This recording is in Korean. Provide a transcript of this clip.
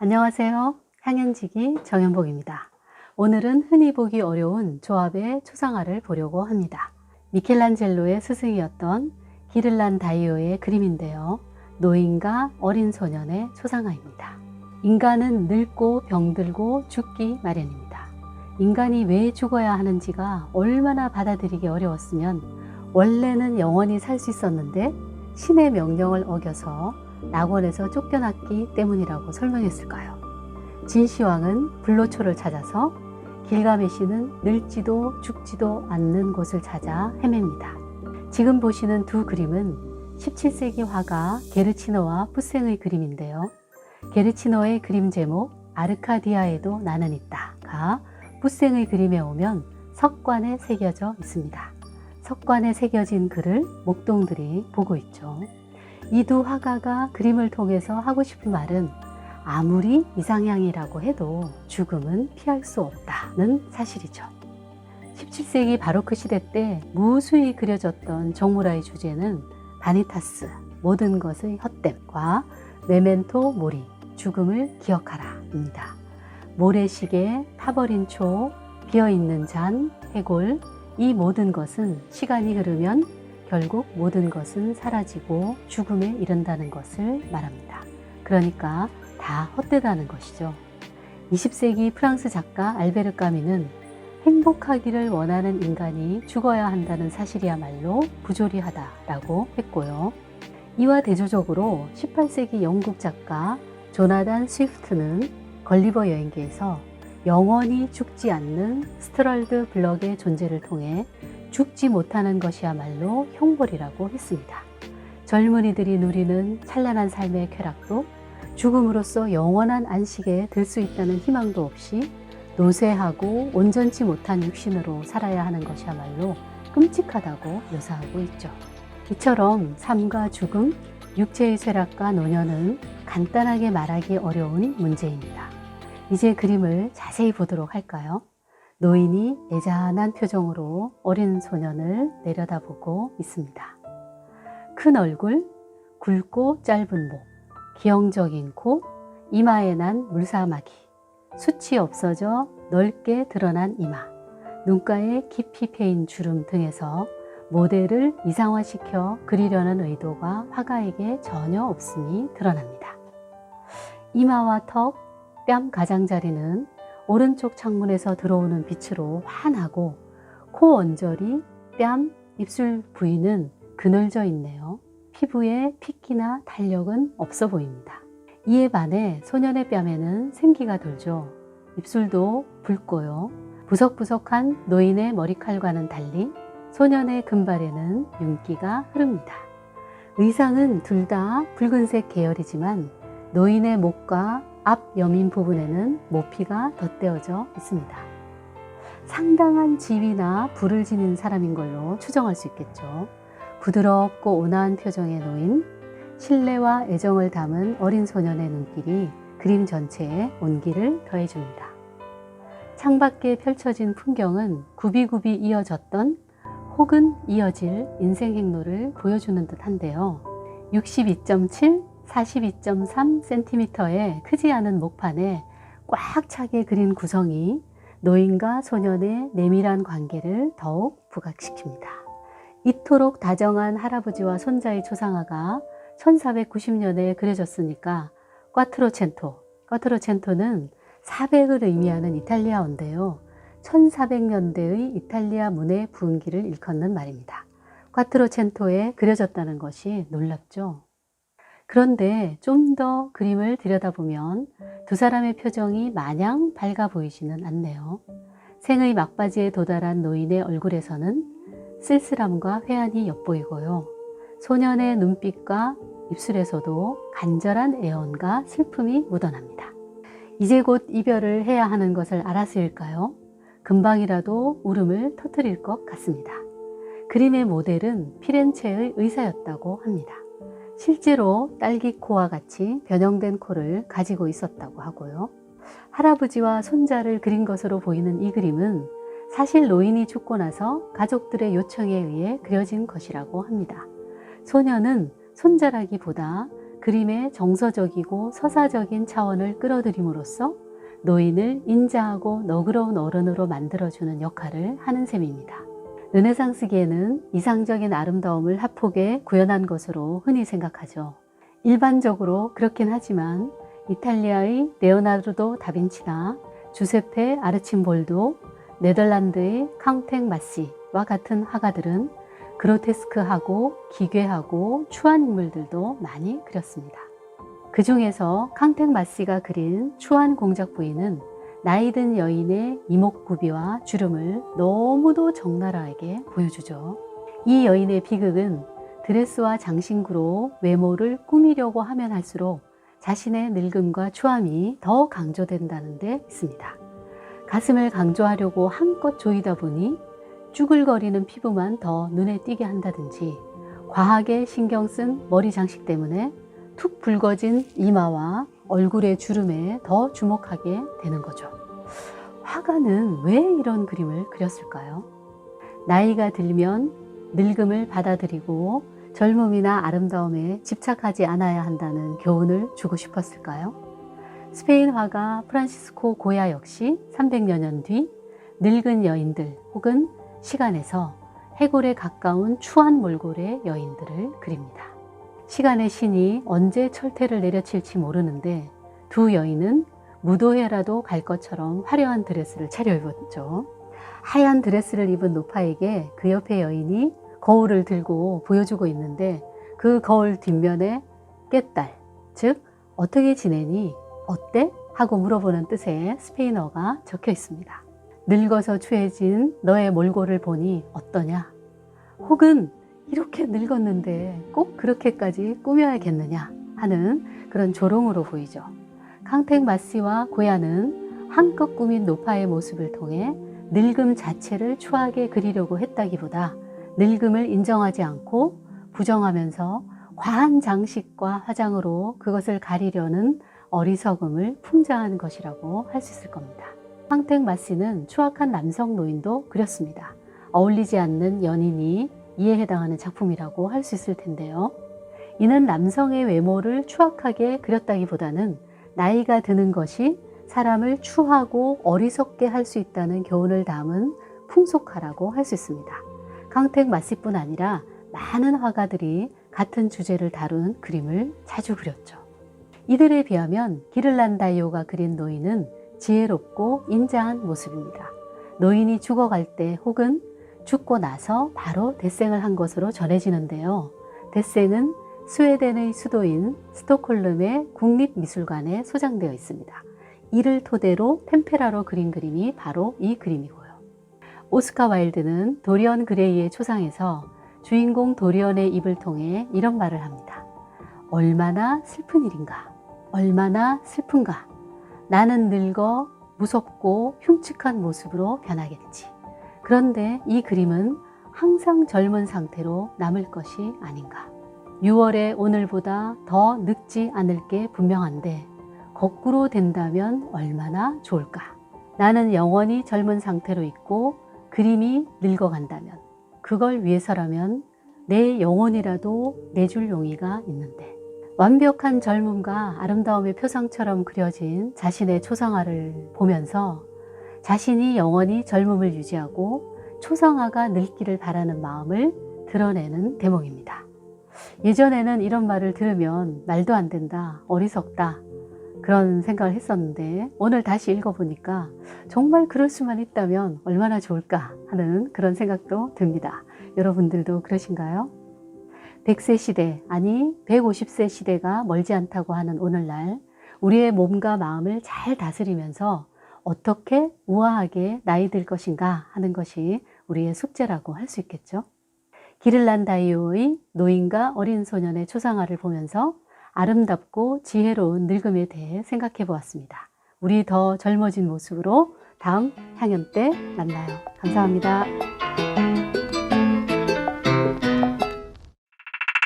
안녕하세요. 향연지기 정연복입니다. 오늘은 흔히 보기 어려운 조합의 초상화를 보려고 합니다. 미켈란젤로의 스승이었던 기를란 다이오의 그림인데요. 노인과 어린 소년의 초상화입니다. 인간은 늙고 병들고 죽기 마련입니다. 인간이 왜 죽어야 하는지가 얼마나 받아들이기 어려웠으면 원래는 영원히 살 수 있었는데 신의 명령을 어겨서 낙원에서 쫓겨났기 때문이라고 설명했을까요? 진시황은 불로초를 찾아서 길가메시는 늙지도 죽지도 않는 곳을 찾아 헤맵니다. 지금 보시는 두 그림은 17세기 화가 게르치노와 푸생의 그림인데요. 게르치노의 그림 제목 아르카디아에도 나는 있다가 푸생의 그림에 오면 석관에 새겨져 있습니다. 석관에 새겨진 글을 목동들이 보고 있죠. 이 두 화가가 그림을 통해서 하고 싶은 말은 아무리 이상향이라고 해도 죽음은 피할 수 없다는 사실이죠. 17세기 바로크 시대 때 무수히 그려졌던 정무라의 주제는 바니타스, 모든 것의 헛됨과 메멘토 모리, 죽음을 기억하라입니다. 모래시계, 타버린 초, 비어있는 잔, 해골, 이 모든 것은 시간이 흐르면 결국 모든 것은 사라지고 죽음에 이른다는 것을 말합니다. 그러니까 다 헛되다는 것이죠. 20세기 프랑스 작가 알베르 까뮈는 행복하기를 원하는 인간이 죽어야 한다는 사실이야말로 부조리하다라고 했고요. 이와 대조적으로 18세기 영국 작가 조나단 스위프트는 걸리버 여행기에서 영원히 죽지 않는 스트럴드 블럭의 존재를 통해 죽지 못하는 것이야말로 형벌이라고 했습니다. 젊은이들이 누리는 찬란한 삶의 쾌락도 죽음으로써 영원한 안식에 들 수 있다는 희망도 없이 노쇠하고 온전치 못한 육신으로 살아야 하는 것이야말로 끔찍하다고 묘사하고 있죠. 이처럼 삶과 죽음, 육체의 쇠락과 노년은 간단하게 말하기 어려운 문제입니다. 이제 그림을 자세히 보도록 할까요? 노인이 애잔한 표정으로 어린 소년을 내려다보고 있습니다. 큰 얼굴, 굵고 짧은 목, 기형적인 코, 이마에 난 물사마귀, 숱이 없어져 넓게 드러난 이마, 눈가에 깊이 패인 주름 등에서 모델을 이상화시켜 그리려는 의도가 화가에게 전혀 없음이 드러납니다. 이마와 턱, 뺨 가장자리는 오른쪽 창문에서 들어오는 빛으로 환하고 코 언저리, 뺨, 입술 부위는 그늘져 있네요. 피부에 핏기나 탄력은 없어 보입니다. 이에 반해 소년의 뺨에는 생기가 돌죠. 입술도 붉고요. 부석부석한 노인의 머리칼과는 달리 소년의 금발에는 윤기가 흐릅니다. 의상은 둘 다 붉은색 계열이지만 노인의 목과 앞 여민 부분에는 모피가 덧대어져 있습니다. 상당한 지위나 부를 지닌 사람인 걸로 추정할 수 있겠죠. 부드럽고 온화한 표정의 노인, 신뢰와 애정을 담은 어린 소년의 눈길이 그림 전체에 온기를 더해줍니다. 창밖에 펼쳐진 풍경은 굽이굽이 이어졌던 혹은 이어질 인생 행로를 보여주는 듯한데요. 62.7, 42.3cm의 크지 않은 목판에 꽉 차게 그린 구성이 노인과 소년의 내밀한 관계를 더욱 부각시킵니다. 이토록 다정한 할아버지와 손자의 초상화가 1490년에 그려졌으니까 꽈트로첸토는 400을 의미하는 이탈리아어인데요. 1400년대의 이탈리아 문의 부흥기를 일컫는 말입니다. 꽈트로첸토에 그려졌다는 것이 놀랍죠. 그런데 좀 더 그림을 들여다보면 두 사람의 표정이 마냥 밝아 보이지는 않네요. 생의 막바지에 도달한 노인의 얼굴에서는 쓸쓸함과 회한이 엿보이고요. 소년의 눈빛과 입술에서도 간절한 애원과 슬픔이 묻어납니다. 이제 곧 이별을 해야 하는 것을 알아서일까요? 금방이라도 울음을 터뜨릴 것 같습니다. 그림의 모델은 피렌체의 의사였다고 합니다. 실제로 딸기 코와 같이 변형된 코를 가지고 있었다고 하고요. 할아버지와 손자를 그린 것으로 보이는 이 그림은 사실 노인이 죽고 나서 가족들의 요청에 의해 그려진 것이라고 합니다. 소년은 손자라기보다 그림의 정서적이고 서사적인 차원을 끌어들임으로써 노인을 인자하고 너그러운 어른으로 만들어주는 역할을 하는 셈입니다. 르네상스기에는 이상적인 아름다움을 합폭에 구현한 것으로 흔히 생각하죠. 일반적으로 그렇긴 하지만 이탈리아의 레오나르도 다빈치나 주세페 아르침볼도, 네덜란드의 캉텍 마시와 같은 화가들은 그로테스크하고 기괴하고 추한 인물들도 많이 그렸습니다. 그 중에서 캉텍 마시가 그린 추한 공작 부인은 나이든 여인의 이목구비와 주름을 너무도 적나라하게 보여주죠. 이 여인의 비극은 드레스와 장신구로 외모를 꾸미려고 하면 할수록 자신의 늙음과 추함이 더 강조된다는 데 있습니다. 가슴을 강조하려고 한껏 조이다 보니 쭈글거리는 피부만 더 눈에 띄게 한다든지, 과하게 신경 쓴 머리 장식 때문에 툭 붉어진 이마와 얼굴의 주름에 더 주목하게 되는 거죠. 화가는 왜 이런 그림을 그렸을까요? 나이가 들면 늙음을 받아들이고 젊음이나 아름다움에 집착하지 않아야 한다는 교훈을 주고 싶었을까요? 스페인 화가 프란시스코 고야 역시 300여 년 뒤 늙은 여인들 혹은 시간에서 해골에 가까운 추한 몰골의 여인들을 그립니다. 시간의 신이 언제 철퇴를 내려칠지 모르는데 두 여인은 무도회라도 갈 것처럼 화려한 드레스를 차려입었죠. 하얀 드레스를 입은 노파에게 그 옆에 여인이 거울을 들고 보여주고 있는데 그 거울 뒷면에 깨딸, 즉 어떻게 지내니? 어때? 하고 물어보는 뜻의 스페인어가 적혀 있습니다. 늙어서 추해진 너의 몰골을 보니 어떠냐? 혹은 이렇게 늙었는데 꼭 그렇게까지 꾸며야겠느냐? 하는 그런 조롱으로 보이죠. 캉텍 마시와 고야는 한껏 꾸민 노파의 모습을 통해 늙음 자체를 추하게 그리려고 했다기보다 늙음을 인정하지 않고 부정하면서 과한 장식과 화장으로 그것을 가리려는 어리석음을 풍자한 것이라고 할 수 있을 겁니다. 캉텍 마시는 추악한 남성 노인도 그렸습니다. 어울리지 않는 연인이 이에 해당하는 작품이라고 할 수 있을 텐데요. 이는 남성의 외모를 추악하게 그렸다기보다는 나이가 드는 것이 사람을 추하고 어리석게 할 수 있다는 교훈을 담은 풍속화라고 할 수 있습니다. 캉텍 마시뿐 아니라 많은 화가들이 같은 주제를 다룬 그림을 자주 그렸죠. 이들에 비하면 기를란다이오가 그린 노인은 지혜롭고 인자한 모습입니다. 노인이 죽어갈 때 혹은 죽고 나서 바로 대생을 한 것으로 전해지는데요. 대생은 스웨덴의 수도인 스톡홀름의 국립미술관에 소장되어 있습니다. 이를 토대로 템페라로 그린 그림이 바로 이 그림이고요. 오스카 와일드는 도리언 그레이의 초상에서 주인공 도리언의 입을 통해 이런 말을 합니다. 얼마나 슬픈 일인가, 얼마나 슬픈가. 나는 늙어 무섭고 흉측한 모습으로 변하겠지. 그런데 이 그림은 항상 젊은 상태로 남을 것이 아닌가. 6월의 오늘보다 더 늙지 않을 게 분명한데 거꾸로 된다면 얼마나 좋을까. 나는 영원히 젊은 상태로 있고 그림이 늙어간다면 그걸 위해서라면 내 영혼이라도 내줄 용의가 있는데. 완벽한 젊음과 아름다움의 표상처럼 그려진 자신의 초상화를 보면서 자신이 영원히 젊음을 유지하고 초상화가 늙기를 바라는 마음을 드러내는 대목입니다. 예전에는 이런 말을 들으면 말도 안 된다, 어리석다 그런 생각을 했었는데 오늘 다시 읽어보니까 정말 그럴 수만 있다면 얼마나 좋을까 하는 그런 생각도 듭니다. 여러분들도 그러신가요? 100세 시대, 아니 150세 시대가 멀지 않다고 하는 오늘날 우리의 몸과 마음을 잘 다스리면서 어떻게 우아하게 나이 들 것인가 하는 것이 우리의 숙제라고 할 수 있겠죠. 기를란다이오의 노인과 어린 소년의 초상화를 보면서 아름답고 지혜로운 늙음에 대해 생각해 보았습니다. 우리 더 젊어진 모습으로 다음 향연 때 만나요. 감사합니다.